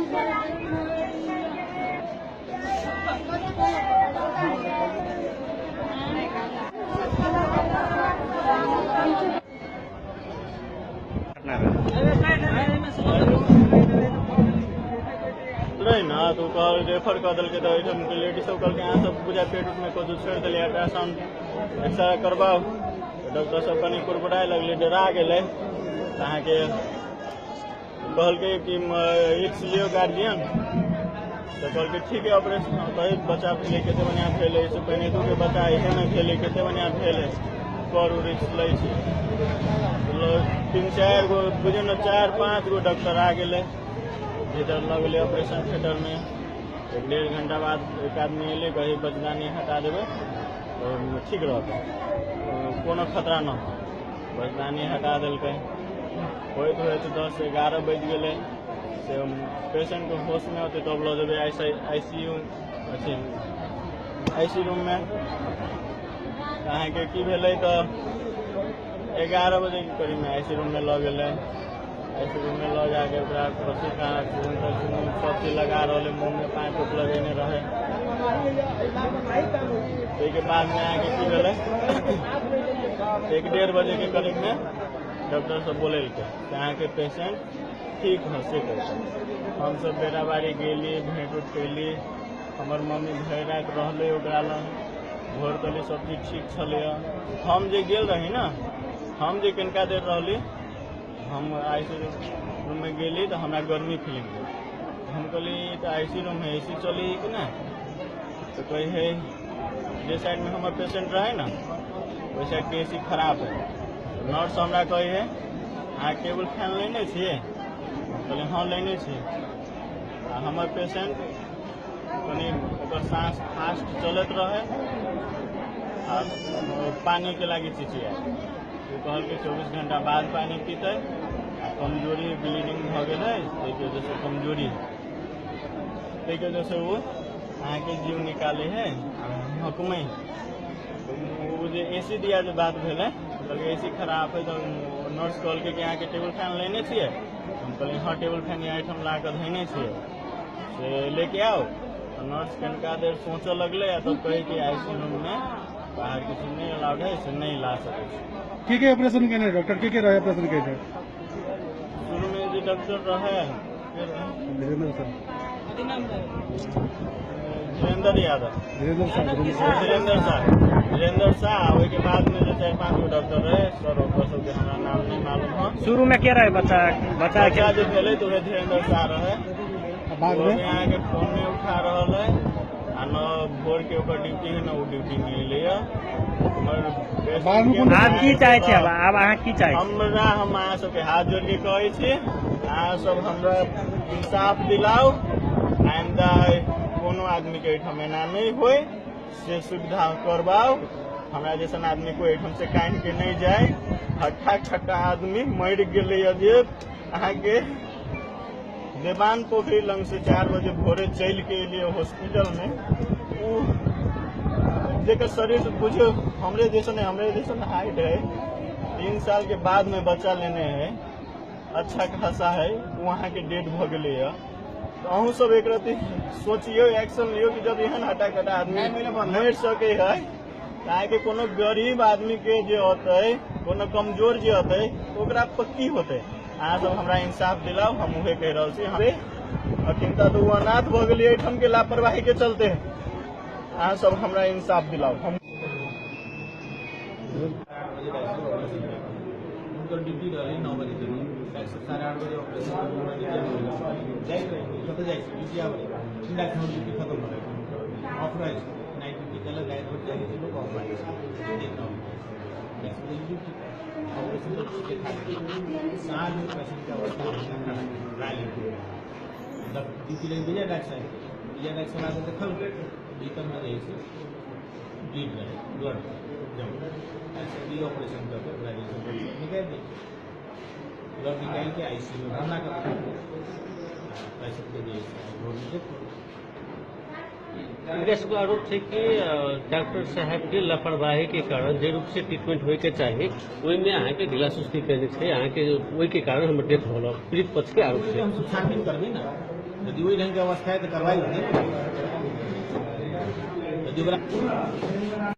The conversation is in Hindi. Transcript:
ना तो कल रेफर कर दिल के लेडीज सब कल यहाँ सब पूजा पेट में कुछ छेड़ दिल अल्ट्रासाउंड एक्सरे करवाओ डॉक्टर सब कहीं कुरकुराए लगले डरा गए के कहल कि रिक्स लियो गार्जियन तो कहल के ठीक है ऑपरेशन कहीं बच्चा भेले केते बढ़िया भेले इससे पहले तो के बच्चा इहे में भेले केते बढ़िया भेले करू रिक्स लै छी 3-4 गो बुझे न 4-5 गो डॉक्टर आ गए भीतर लगले ऑपरेशन थिएटर में 1.5 घंटा बाद एक आदमी अले कही बचदानी हटा देवे तो ठीक रहता कोनो खतरा न हो बचदानी हटा दिल्क होते होते 10-11 बज गए से पेशेंट को होश में होते तब लो देवे आईसीयू आईसी रूम में कहाँ के की भेले तो 11 बजे के करीब में आईसी रूम में ल गए आईसी रूम में ल जाके पसी का सब चीज लगा रहे मुँह में पाइप उप लगेने रहे के बाद में आके की भेले 1-1.5 बजे के करीब में डॉक्टर सब बोले कहाँ के पेशेंट ठीक हो से हम सब बेटा बाड़ी गेली भेंट उठ कैली हमार मम्मी भर रात रहले ओकरा लग भोर तली सब चीज ठीक छले हम जे गेल रही ना हम जे कनिका देर रहली हम आईसी रूम में गेली तो हमरा गर्मी फीलिंग हुई हम कहली तो आईसी रूम है एसी चली कि ना तो कही है जे साइड में हमारे पेशेंट रहे ना वही साइड के एसी खराब है नर्स हमरा कही है अहाँ टेबल फैन लेने छिए कहले हाँ लेने छिए हमारे पेशेंट कनी सांस फास्ट चलत रहे पानी के लगी चिचिया तो कहल के 24 घंटा बाद पानी पीते कमजोरी ब्लीडिंग भ गए वजह से कमजोरी है वजह से वो अहाँ के जीव निकाले है हकमे वो जो एसी दिया जो बात भेले एसी खराब है तो नर्स कहल के यहाँ के टेबल फैन लेने छिए हम कहलिए हाँ टेबल फैन यहाँ ला कर धैने छिए से लेके आओ नर्स कनिका देर सोच लगले तो कही कि आईसी रूम में बाहर किसी नहीं अलाउड है इसे नहीं ला सके के ऑपरेशन के डॉक्टर के रहे ऑपरेशन के शुरू में जो डॉक्टर रहे धीरेन्द्र यादव धीरेन्द्र शाह के बाद में जो 4-5 गो डॉक्टर रहे सर सबके हमारा नाम नहीं मालूम है शुरू में क्या रहे बच्चा जो भेले तो धीरेन्द्र शाह रहे यहाँ के फोन में उठा रहा है न भोर के ऊपर ड्यूटी है न वो ड्यूटी मिल लिया आप की चाहे छे अब अहाँ की चाहे हमरा हम अहाँ सबके हाथ जोड़ के कहे छी अहाँ सब हमरा इंसाफ दिलाओ आइंदा कोनो आदमी के एठम एना नहीं होए से सुविधा करवाओ हमरा जैसन आदमी को एठम से काट के नहीं जाए हट्ठा खट्टा आदमी मर गए जे अहाँ के देवान पोखरी लंग से 4 बजे भोरे चल के लिए हॉस्पिटल में जेकर शरीर बुझो हमरे जैसन हाइट है 3 साल के बाद में बच्चा लेने है अच्छा खासा है वहाँ के डेट भ गए तो अहूँ सब एक रति सोचियो एक्शन लियो कि जब एहन हटा कटा आदमी मर सके है ताकि कोनो गरीब आदमी के जे होते कोनो कमजोर जे होते ओकरा पक्की होते अहाँ सब हमरा इंसाफ दिलाओ हम उहे कह रहा छी हमें अखिनता तो अनाथ भ गए एठम के लापरवाही के चलते अहाँ सब हमरा इंसाफ दिलाओ हम ड्यूटी रही 9 बजे 8:30 बजे ऑपरेशन ड्यूटी खत्म हो ऑफराइज नाइट ड्यूटी चला गए तो जाके लोग ऑफराइज ऑपरेशन के साल में पेशेंट का अवस्था रैली जब ड्यूटी लगे विजय डॉक्टर आकर देखल भीतर में जैसे ब्लीड रहे ब्लड जम ऐसे भी ऑपरेशन करके ग्रेजुएशन निकाल दी ब्लड निकाल के आईसीयू में भरना करते पेशेंट के लिए प्रयासको आरोप छै कि डॉक्टर साहब के लापरवाही के कारण जे रूप से ट्रीटमेंट होय के चाही ओहि में अहाँ के ढीला सुस्ती करने छै अहाँ के ओहि के कारण हमर डेथ होल पीड़ित पक्ष के आरोप छै। हम छानबीन करबै ना, यदि वही ढंग के अवस्था है तो कार्रवाई होगी। यदि ओकरा